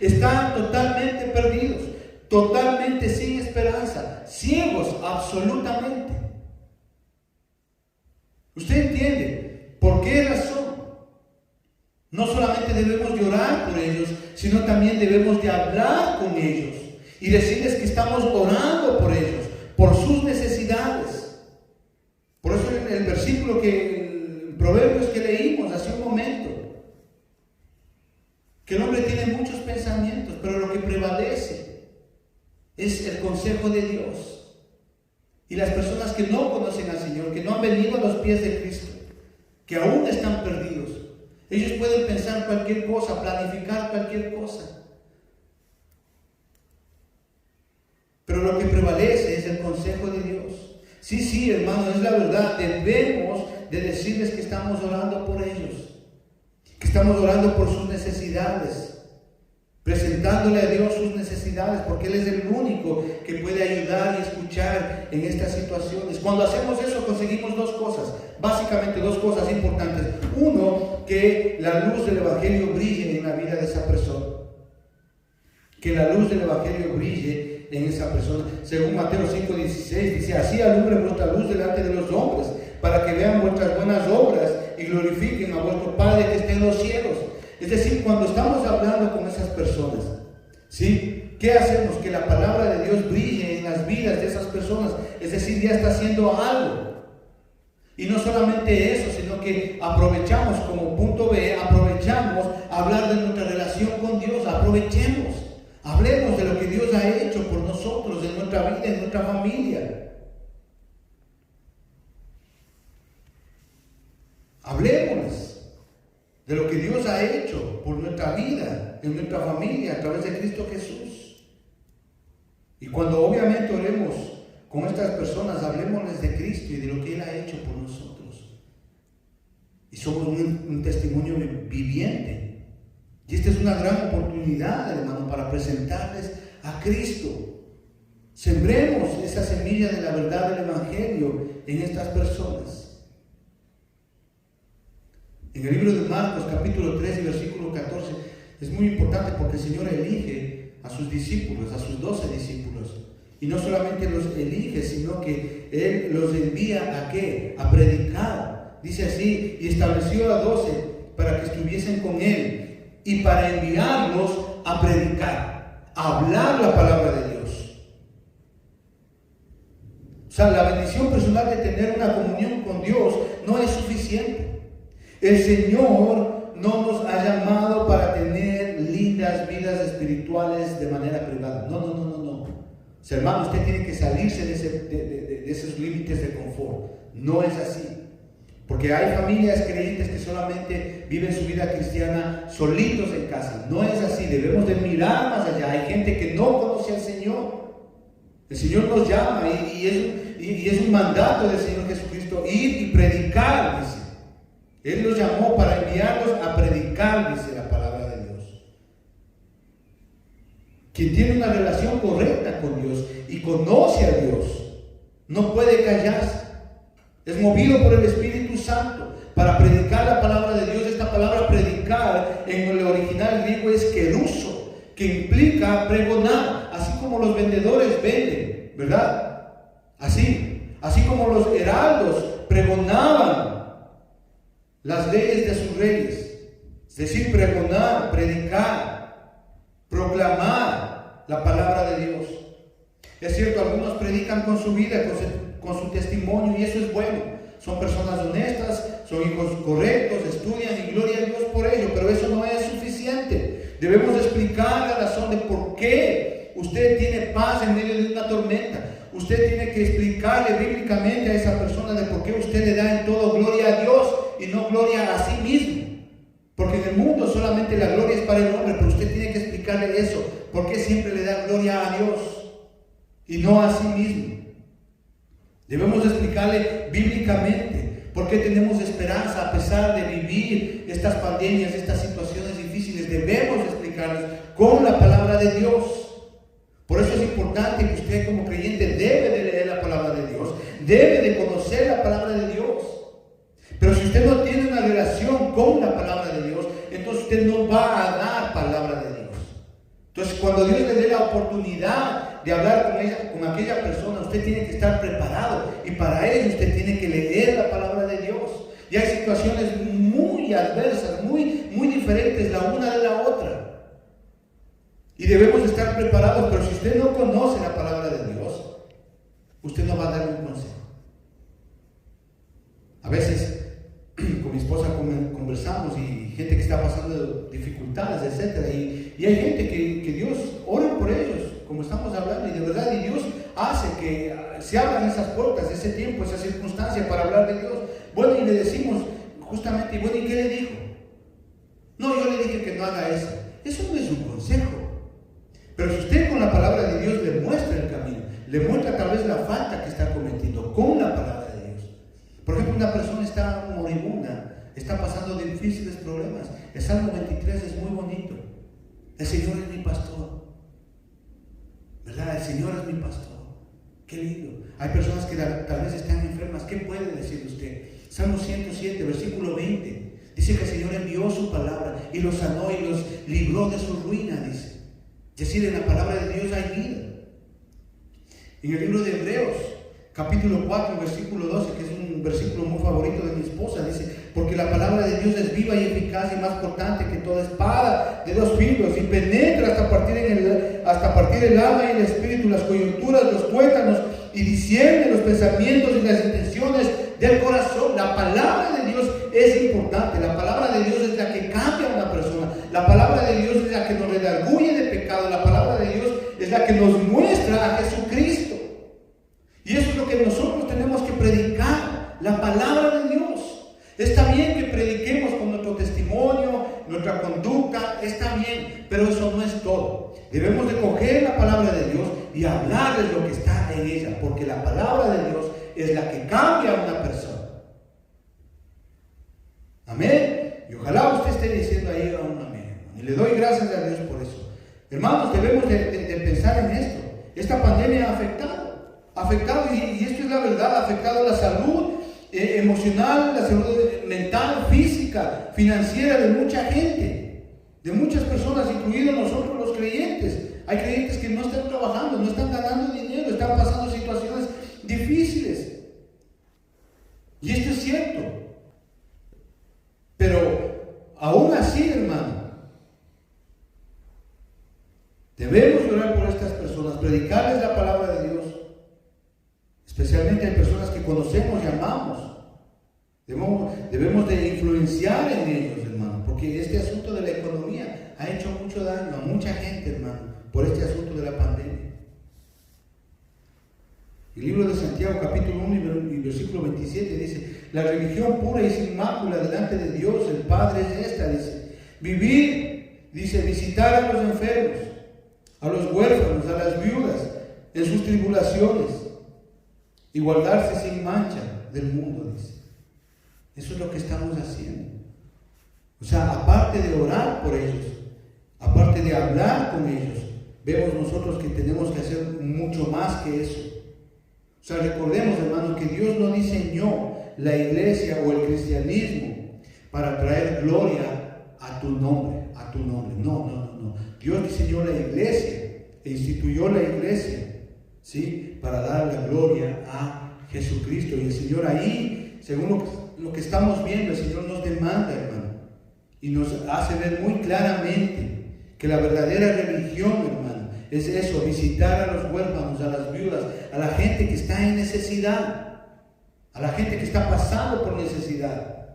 Están totalmente perdidos, totalmente sin esperanza, ciegos absolutamente. ¿Usted entiende por qué razón? No solamente debemos llorar por ellos, sino también debemos de hablar con ellos y decirles que estamos orando por ellos, por sus necesidades. Por eso el versículo el Proverbios que leímos hace un momento, que el hombre tiene muchos pensamientos, pero lo que prevalece es el consejo de Dios. Y las personas que no conocen al Señor, que no han venido a los pies de Cristo, que aún están perdidos, ellos pueden pensar cualquier cosa, planificar cualquier cosa. Pero lo que prevalece es el consejo de Dios. Sí, hermano, es la verdad. Debemos de decirles que estamos orando por ellos, que estamos orando por sus necesidades, presentándole a Dios sus necesidades, porque Él es el único que puede ayudar y escuchar en estas situaciones. Cuando hacemos eso conseguimos dos cosas, básicamente dos cosas importantes. Uno, que la luz del Evangelio brille en la vida de esa persona. Que la luz del Evangelio brille en esa persona. Según Mateo 5:16 dice: así alumbre vuestra luz delante de los hombres, para que vean vuestras buenas obras y glorifiquen a vuestro Padre que está en los cielos. Es decir, cuando estamos hablando con esas personas, ¿sí? ¿Qué hacemos? Que la palabra de Dios brille en las vidas de esas personas. Es decir, ya está haciendo algo. Y no solamente eso, sino que aprovechamos como punto B, aprovechamos hablar de nuestra relación con Dios. Aprovechemos, hablemos de lo que Dios ha hecho por nosotros, en nuestra vida, en nuestra familia. Hablemos de lo que Dios ha hecho por nuestra vida, en nuestra familia, a través de Cristo Jesús. Y cuando obviamente oremos con estas personas, hablemosles de Cristo y de lo que Él ha hecho por nosotros. Y somos un testimonio viviente. Y esta es una gran oportunidad, hermano, para presentarles a Cristo. Sembremos esa semilla de la verdad del Evangelio en estas personas. En el libro de Marcos, capítulo 3 y versículo 14, es muy importante porque el Señor elige a sus discípulos, a sus 12 discípulos. Y no solamente los elige, sino que Él los envía ¿a qué? A predicar. Dice así: y estableció a 12 para que estuviesen con Él y para enviarlos a predicar, a hablar la palabra de Dios. O sea, la bendición personal de tener una comunión con Dios no es suficiente. El Señor no nos ha llamado para tener lindas vidas espirituales de manera privada. No. Hermano, usted tiene que salirse de esos límites de confort. No es así. Porque hay familias creyentes que solamente viven su vida cristiana solitos en casa. No es así. Debemos de mirar más allá. Hay gente que no conoce al Señor. El Señor nos llama y es un mandato del Señor Jesucristo ir y predicar, dice. Él los llamó para enviarlos a predicar, dice la palabra de Dios. Quien tiene una relación correcta con Dios y conoce a Dios, no puede callarse. Es movido por el Espíritu Santo para predicar la palabra de Dios. Esta palabra predicar en el original griego es keruso, que implica pregonar, así como los vendedores venden, ¿verdad? Así como los heraldos pregonaban las leyes de sus reyes, es decir, pregonar, predicar, proclamar la palabra de Dios. Es cierto, algunos predican con su vida, con su testimonio, y eso es bueno. Son personas honestas, son hijos correctos, estudian y gloria a Dios por ello, pero eso no es suficiente. Debemos explicar la razón de por qué usted tiene paz en medio de una tormenta. Usted tiene que explicarle bíblicamente a esa persona de por qué usted le da en todo gloria a Dios y no gloria a sí mismo. Porque en el mundo solamente la gloria es para el hombre, pero usted tiene que explicarle eso. ¿Por qué siempre le da gloria a Dios y no a sí mismo? Debemos explicarle bíblicamente por qué tenemos esperanza a pesar de vivir estas pandemias, estas situaciones difíciles. Debemos explicarles con la palabra de Dios. Por eso es importante que usted como creyente debe de leer la palabra de Dios, debe de conocer la palabra de Dios. Pero si usted no tiene una relación con la palabra de Dios, entonces usted no va a dar palabra de Dios. Entonces, cuando Dios le dé la oportunidad de hablar con aquella persona, usted tiene que estar preparado, y para ello usted tiene que leer la palabra de Dios. Y hay situaciones muy adversas, muy diferentes la una de la otra. Y debemos estar preparados, pero si usted no conoce la palabra de Dios, usted no va a dar un consejo. A veces con mi esposa conversamos y gente que está pasando dificultades, etc. Y hay gente que Dios ora por ellos, como estamos hablando, y de verdad, y Dios hace que se abran esas puertas, ese tiempo, esa circunstancia para hablar de Dios. Bueno, y le decimos justamente, bueno, ¿y qué le dijo? No, yo le dije que no haga eso. Eso no es un consejo. Pero si usted con la palabra de Dios le muestra el camino, le muestra tal vez la falta que está cometiendo con la palabra de Dios. Por ejemplo, una persona está moribunda, está pasando difíciles problemas. El Salmo 23 es muy bonito. El Señor es mi pastor. ¿Verdad? El Señor es mi pastor. Qué lindo. Hay personas que tal vez están enfermas. ¿Qué puede decir usted? Salmo 107, versículo 20. Dice que el Señor envió su palabra y los sanó y los libró de su ruina, dice. Es decir, en la palabra de Dios hay vida. En el libro de Hebreos, capítulo 4, versículo 12, que es un versículo muy favorito de mi esposa, dice: porque la palabra de Dios es viva y eficaz y más cortante que toda espada de dos filos, y penetra hasta partir el alma y el espíritu, las coyunturas, los tuétanos, y discierne los pensamientos y las intenciones del corazón. La palabra de Dios es importante. La palabra de Dios es la que cambia a una persona. La palabra de Dios es la que nos redarguye de pecado. La palabra de Dios es la que nos muestra a Jesucristo. Y eso es lo que nosotros tenemos que predicar, la palabra de Dios. Está bien que prediquemos con nuestro testimonio, nuestra conducta, está bien, pero eso no es todo. Debemos de coger la palabra de Dios y hablarles lo que está en ella, porque la palabra de Dios es la que cambia a una persona. Amén. Y ojalá usted esté diciendo ahí a un amén. Y le doy gracias a Dios por eso. Hermanos, debemos de pensar en esto. Esta pandemia ha afectado, y esto es la verdad, ha afectado la salud emocional, la salud mental, física, financiera de mucha gente, de muchas personas, incluidos nosotros los creyentes. Hay creyentes que no están trabajando, no están ganando dinero, están pasando situaciones difíciles. Y esto es cierto. Pero aún así, hermano, debemos orar por estas personas, predicarles la palabra de Dios. Especialmente hay personas que conocemos y amamos. Debemos de influenciar en ellos, hermano, porque este asunto de la economía ha hecho mucho daño a mucha gente, hermano, por este asunto de la pandemia. El libro de Santiago, capítulo 1 y versículo 27 dice: la religión pura y sin mácula delante de Dios, el Padre, es esta, dice: vivir, dice, visitar a los enfermos, a los huérfanos, a las viudas, en sus tribulaciones, y guardarse sin mancha del mundo, dice. Eso es lo que estamos haciendo. O sea, aparte de orar por ellos, aparte de hablar con ellos, vemos nosotros que tenemos que hacer mucho más que eso. O sea, recordemos, hermanos, que Dios no diseñó la iglesia o el cristianismo para traer gloria a tu nombre, No. Dios diseñó la iglesia e instituyó la iglesia, ¿sí?, para dar la gloria a Jesucristo. Y el Señor ahí, según lo que estamos viendo, el Señor nos demanda, hermano, y nos hace ver muy claramente que la verdadera religión, hermano, es eso: visitar a los huérfanos, a las viudas, a la gente que está en necesidad, a la gente que está pasando por necesidad.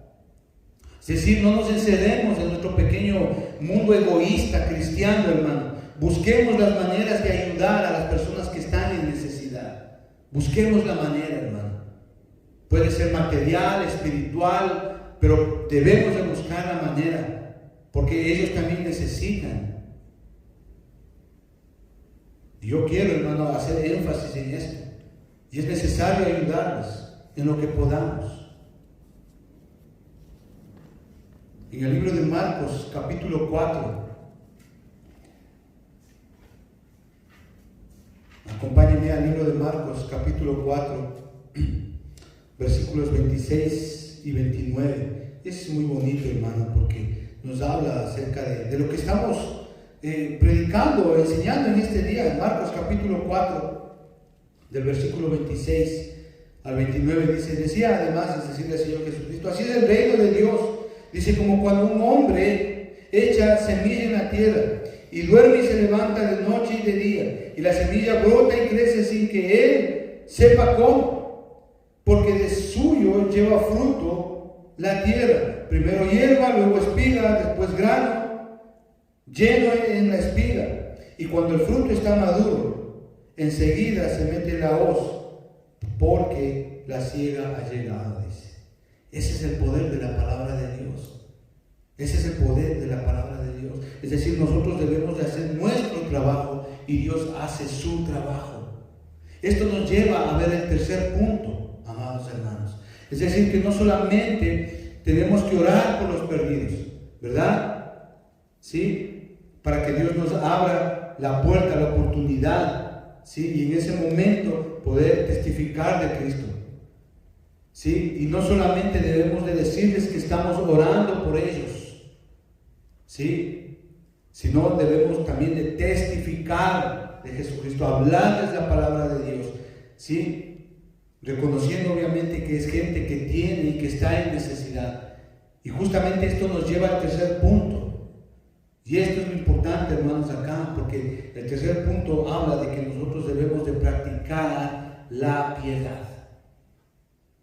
Es decir, no nos encerremos en nuestro pequeño mundo egoísta cristiano, hermano. Busquemos las maneras de ayudar a las personas que están en necesidad. Busquemos la manera, hermano. Puede ser material, espiritual, pero debemos de buscar la manera, porque ellos también necesitan. Y yo quiero, hermano, hacer énfasis en esto. Y es necesario ayudarles en lo que podamos. En el libro de Marcos, capítulo 4, acompáñenme al libro de Marcos, capítulo 4, versículos 26 y 29. Es muy bonito, hermano, porque nos habla acerca de lo que estamos predicando, enseñando en este día. En Marcos, capítulo 4, del versículo 26 al 29, dice: decía además, es decir, el Señor Jesucristo, así es el reino de Dios. Dice: como cuando un hombre echa semilla en la tierra y duerme y se levanta de noche y de día, y la semilla brota y crece sin que él sepa cómo, porque de suyo lleva fruto la tierra, primero hierba, luego espiga, después grano, lleno en la espiga, y cuando el fruto está maduro, enseguida se mete la hoz, porque la siega ha llegado, dice. Ese es el poder de la palabra de Dios. Ese es el poder de la palabra de Dios. Es decir, nosotros debemos de hacer nuestro trabajo y Dios hace su trabajo. Esto nos lleva a ver el tercer punto, amados hermanos. Es decir, que no solamente tenemos que orar por los perdidos, ¿verdad? ¿Sí? Para que Dios nos abra la puerta, la oportunidad, ¿sí? Y en ese momento poder testificar de Cristo. ¿Sí? Y no solamente debemos de decirles que estamos orando por ellos, ¿sí?, sino debemos también de testificar de Jesucristo, hablarles la palabra de Dios, ¿sí?, reconociendo obviamente que es gente que tiene y que está en necesidad. Y justamente esto nos lleva al tercer punto. Y esto es lo importante, hermanos, acá, porque el tercer punto habla de que nosotros debemos de practicar la piedad.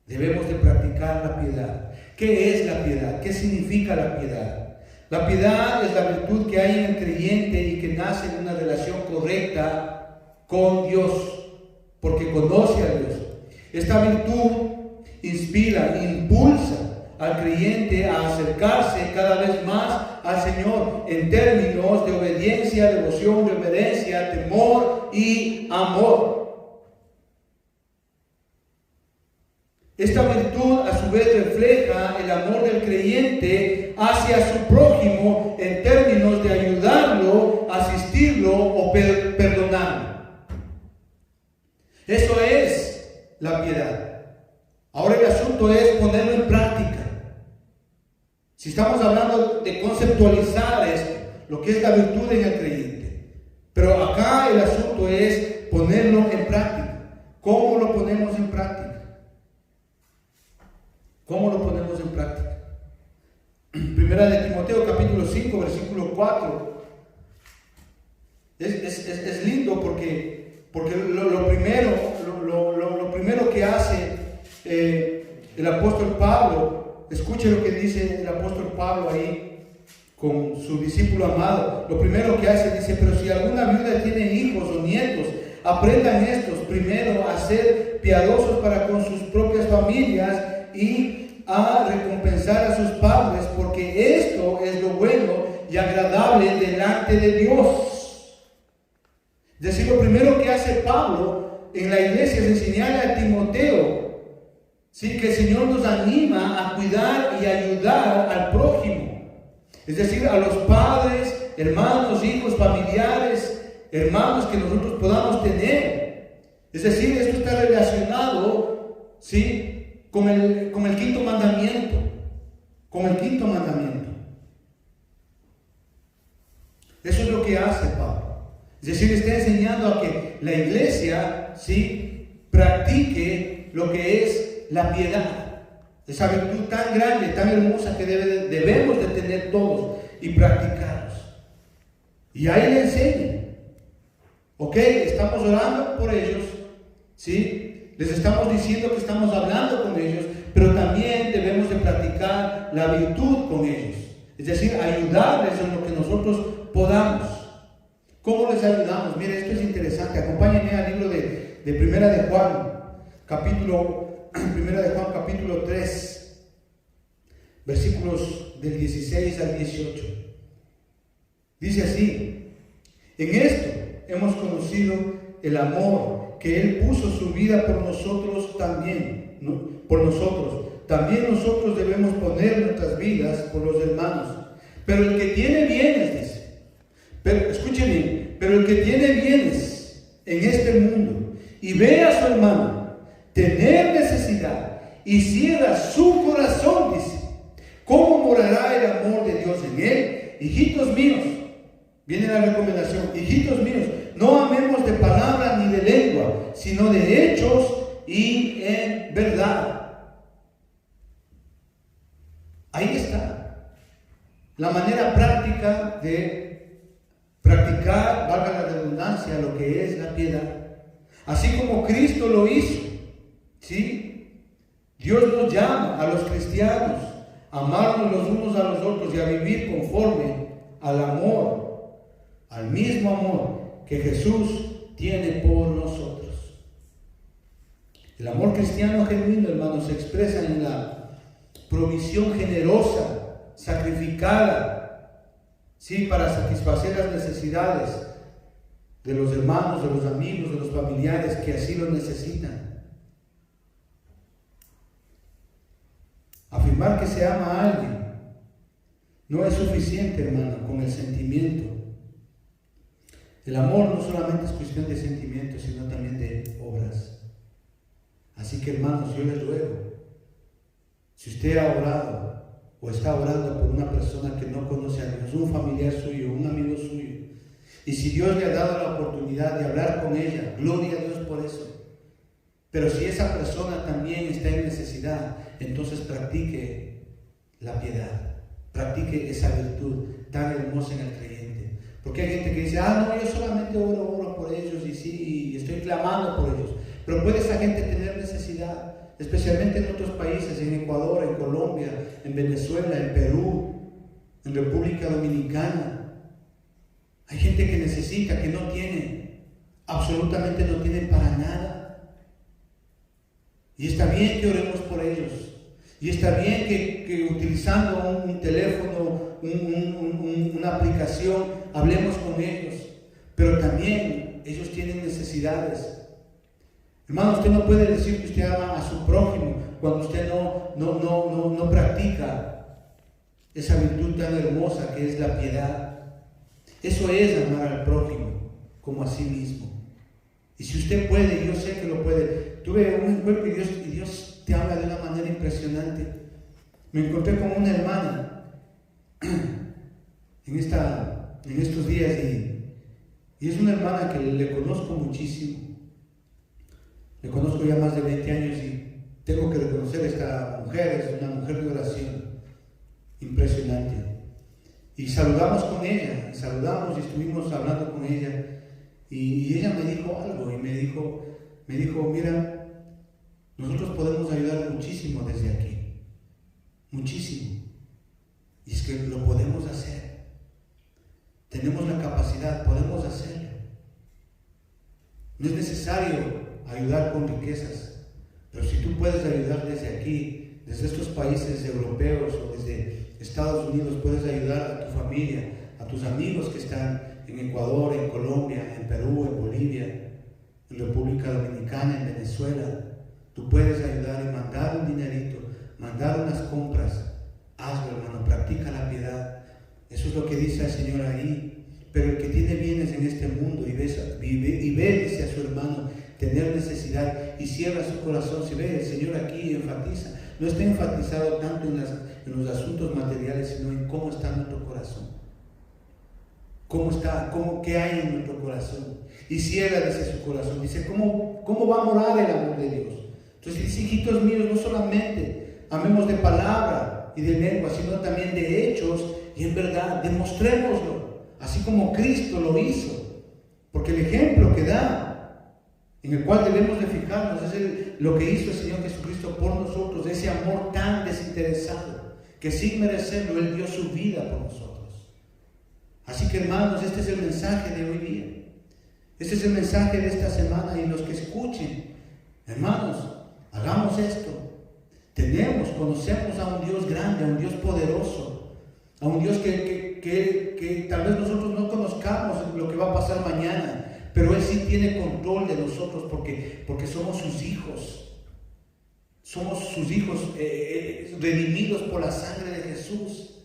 Debemos de practicar la piedad. ¿Qué es la piedad? ¿Qué significa la piedad? La piedad es la virtud que hay en el creyente y que nace de una relación correcta con Dios, porque conoce a Dios. Esta virtud inspira, impulsa al creyente a acercarse cada vez más al Señor en términos de obediencia, devoción, reverencia, temor y amor. Esta virtud a su vez refleja el amor del creyente hacia su prójimo en términos de ayudarlo, asistirlo o perdonarlo. Eso es la piedad. Ahora el asunto es ponerlo en práctica. Si estamos hablando de conceptualizar esto, lo que es la virtud en el creyente, pero acá el asunto es ponerlo en práctica. ¿Cómo lo ponemos en práctica? ¿Cómo lo ponemos en práctica? Primera de Timoteo, capítulo 5, versículo 4. Es lindo porque lo primero que hace el apóstol Pablo, escuche lo que dice el apóstol Pablo ahí con su discípulo amado. Lo primero que hace, dice: pero si alguna viuda tiene hijos o nietos, Aprendan estos primero a ser piadosos para con sus propias familias y a recompensar a sus padres, porque esto es lo bueno y agradable delante de Dios. Es decir, lo primero que hace Pablo en la iglesia es enseñarle a Timoteo, ¿sí?, que el Señor nos anima a cuidar y ayudar al prójimo. Es decir, a los padres, hermanos, hijos, familiares, hermanos que nosotros podamos tener. Es decir, esto está relacionado, ¿sí?, con el quinto mandamiento. Con el quinto mandamiento. Eso es lo que hace Pablo. Es decir, está enseñando a que la iglesia, ¿sí?, practique lo que es la piedad. Esa virtud tan grande, tan hermosa que debemos de tener todos y practicarlos. Y ahí le enseñan. Ok, estamos orando por ellos, ¿sí? Les estamos diciendo que estamos hablando con ellos, pero también debemos de practicar la virtud con ellos. Es decir, ayudarles en lo que nosotros podamos. ¿Cómo les ayudamos? Mire, esto es interesante. Acompáñenme al libro de Primera de Juan, capítulo 3, versículos del 16 al 18. Dice así: en esto hemos conocido el amor, que Él puso su vida por nosotros también, ¿no? Por nosotros. También nosotros debemos poner nuestras vidas por los hermanos. Pero el que tiene bienes, dice, pero escuchen bien, pero el que tiene bienes en este mundo y ve a su hermano tener necesidad y cierra su corazón, dice, ¿cómo morará el amor de Dios en él? Hijitos míos, viene la recomendación, hijitos míos, no amemos de palabra ni de lengua, sino de hechos y en verdad. Ahí está la manera práctica de practicar, valga la redundancia, lo que es la piedad. Así como Cristo lo hizo, ¿sí? Dios nos llama a los cristianos a amarnos los unos a los otros y a vivir conforme al amor, al mismo amor que Jesús tiene por nosotros. El amor cristiano genuino, hermanos, se expresa en la provisión generosa, sacrificada, ¿sí?, para satisfacer las necesidades de los hermanos, de los amigos, de los familiares que así lo necesitan. Afirmar que se ama a alguien no es suficiente, hermano, con el sentimiento. El amor no solamente es cuestión de sentimientos, sino también de obras. Así que, hermanos, yo les ruego, si usted ha orado o está orando por una persona que no conoce a Dios, un familiar suyo, un amigo suyo, y si Dios le ha dado la oportunidad de hablar con ella, gloria a Dios por eso. Pero si esa persona también está en necesidad, entonces practique la piedad, practique esa virtud tan hermosa en el creyente. Porque hay gente que dice, no, yo solamente oro por ellos y sí, y estoy clamando por ellos. Pero puede esa gente tener necesidad, especialmente en otros países, en Ecuador, en Colombia, en Venezuela, en Perú, en República Dominicana. Hay gente que necesita, que no tiene, absolutamente no tienen para nada. Y está bien que oremos por ellos. Y está bien que utilizando un teléfono, una aplicación, hablemos con ellos. Pero también ellos tienen necesidades. Hermano, usted no puede decir que usted ama a su prójimo cuando usted no practica esa virtud tan hermosa que es la piedad. Eso es amar al prójimo como a sí mismo. Y si usted puede, yo sé que lo puede. Tuve un encuentro y Dios te habla de una manera impresionante. Me encontré con una hermana en estos días y es una hermana que le conozco muchísimo. Le conozco ya más de 20 años y tengo que reconocer, esta mujer es una mujer de oración impresionante. Y saludamos con ella, y estuvimos hablando con ella. Y ella me dijo algo, y me dijo, mira, nosotros podemos ayudar muchísimo desde aquí. Muchísimo. Y es que lo podemos hacer. Tenemos la capacidad, podemos hacerlo. No es necesario ayudar con riquezas, pero si tú puedes ayudar desde aquí, desde estos países europeos o desde Estados Unidos, puedes ayudar a tu familia, a tus amigos que están en Ecuador, en Colombia, en Perú, en Bolivia, en República Dominicana, en Venezuela. Tú puedes ayudar y mandar un dinerito, mandar unas compras. Hazlo, hermano, practica la piedad. Eso es lo que dice el Señor ahí. Pero el que tiene bienes en este mundo y ve, dice a su hermano, tener necesidad y cierra su corazón. Si ve, el Señor aquí enfatiza, no está enfatizado tanto en los asuntos materiales, sino en cómo está nuestro corazón. ¿Qué hay en nuestro corazón? Y cierra, dice, su corazón. Dice, ¿cómo va a morar el amor de Dios? Entonces dice, hijitos míos, no solamente amemos de palabra y de lengua, sino también de hechos y en verdad. Demostrémoslo, así como Cristo lo hizo. Porque el ejemplo que da, en el cual debemos de fijarnos, es lo que hizo el Señor Jesucristo por nosotros, ese amor tan desinteresado, que sin merecerlo, Él dio su vida por nosotros. Así que, hermanos, este es el mensaje de hoy día. Este es el mensaje de esta semana, y los que escuchen, hermanos, hagamos esto. Conocemos a un Dios grande, a un Dios poderoso, a un Dios que tal vez nosotros no conozcamos lo que va a pasar mañana, pero Él sí tiene control de nosotros porque somos sus hijos. Somos sus hijos redimidos por la sangre de Jesús.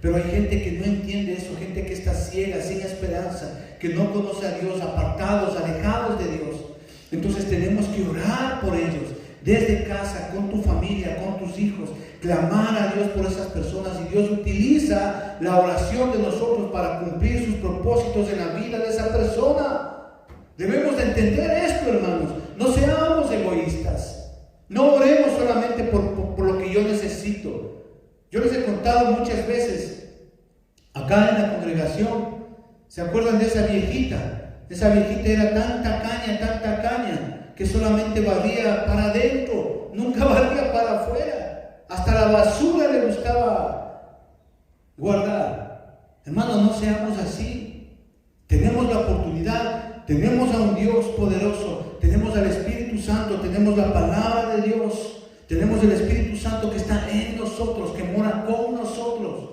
Pero hay gente que no entiende eso, gente que está ciega, sin esperanza, que no conoce a Dios, apartados, alejados de Dios. Entonces tenemos que orar por ellos, desde casa, con tu familia, con tus hijos, clamar a Dios por esas personas, y Dios utiliza la oración de nosotros para cumplir sus propósitos en la vida de esa persona. Debemos de entender esto, hermanos. No seamos egoístas. No oremos solamente por lo que yo necesito. Yo les he contado muchas veces, acá en la congregación, ¿se acuerdan de esa viejita? Esa viejita era tan tacaña, que solamente barría para adentro, nunca barría para afuera. Hasta la basura le gustaba guardar. Hermanos, no seamos así. Tenemos la oportunidad, tenemos a un Dios poderoso, tenemos al Espíritu Santo, tenemos la palabra de Dios. Tenemos el Espíritu Santo que está en nosotros, que mora con nosotros.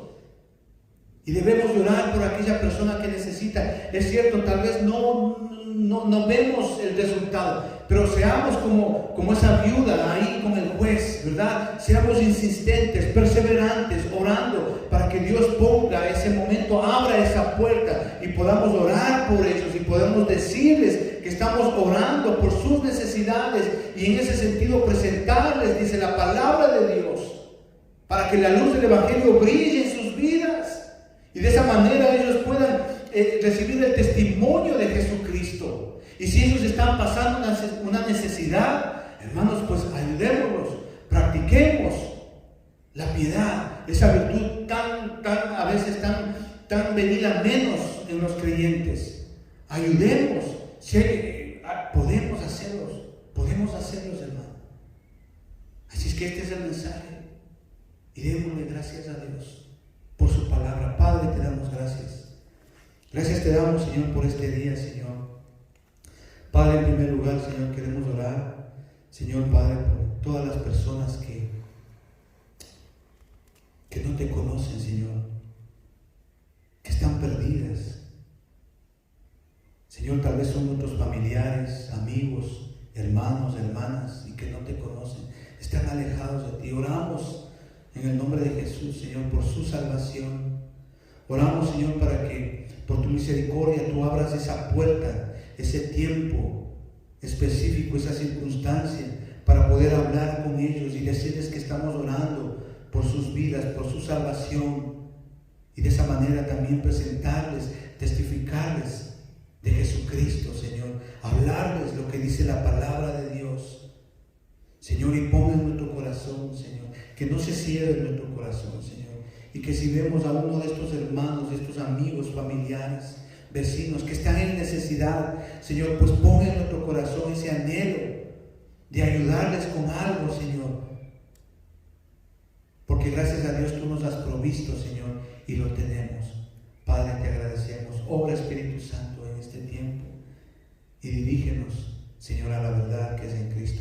Y debemos orar por aquella persona que necesita. Es cierto, tal vez no vemos el resultado, pero seamos como esa viuda ahí con el juez, ¿verdad? Seamos insistentes, perseverantes, orando para que Dios ponga ese momento, abra esa puerta y podamos orar por ellos y podamos decirles que estamos orando por sus necesidades, y en ese sentido presentarles, dice la palabra de Dios, para que la luz del Evangelio brille en sus vidas, y de esa manera ellos puedan recibir el testimonio de Jesucristo. Y si ellos están pasando una necesidad, hermanos, pues ayudémoslos, practiquemos la piedad, esa virtud a veces tan venida menos en los creyentes. Ayudemos. Podemos hacerlos, hermano. Así es que este es el mensaje, y démosle gracias a Dios por su palabra. Padre, te damos gracias. Gracias te damos, Señor, por este día, Señor. Padre, en primer lugar, Señor, queremos orar, Señor Padre, por todas las personas que no te conocen, Señor, que están perdidas. Señor, tal vez son nuestros familiares, amigos, hermanos, hermanas, y que no te conocen, están alejados de ti. Oramos en el nombre de Jesús, Señor, por su salvación. Oramos, Señor, para que por tu misericordia tú abras esa puerta, ese tiempo específico, esa circunstancia, para poder hablar con ellos y decirles que estamos orando por sus vidas, por su salvación, y de esa manera también presentarles, testificarles de Jesucristo, Señor, hablarles lo que dice la palabra de Dios, Señor, y ponga en nuestro corazón, Señor, que no se cierre nuestro corazón, Señor, y que si vemos a uno de estos hermanos, de estos amigos, familiares, vecinos que están en necesidad, Señor, pues ponga en nuestro corazón ese anhelo de ayudarles con algo, Señor, porque gracias a Dios tú nos has provisto, Señor, y lo tenemos. Padre, te agradecemos. Obra, Espíritu Santo, en este tiempo, y dirígenos Señor, a la verdad que es en Cristo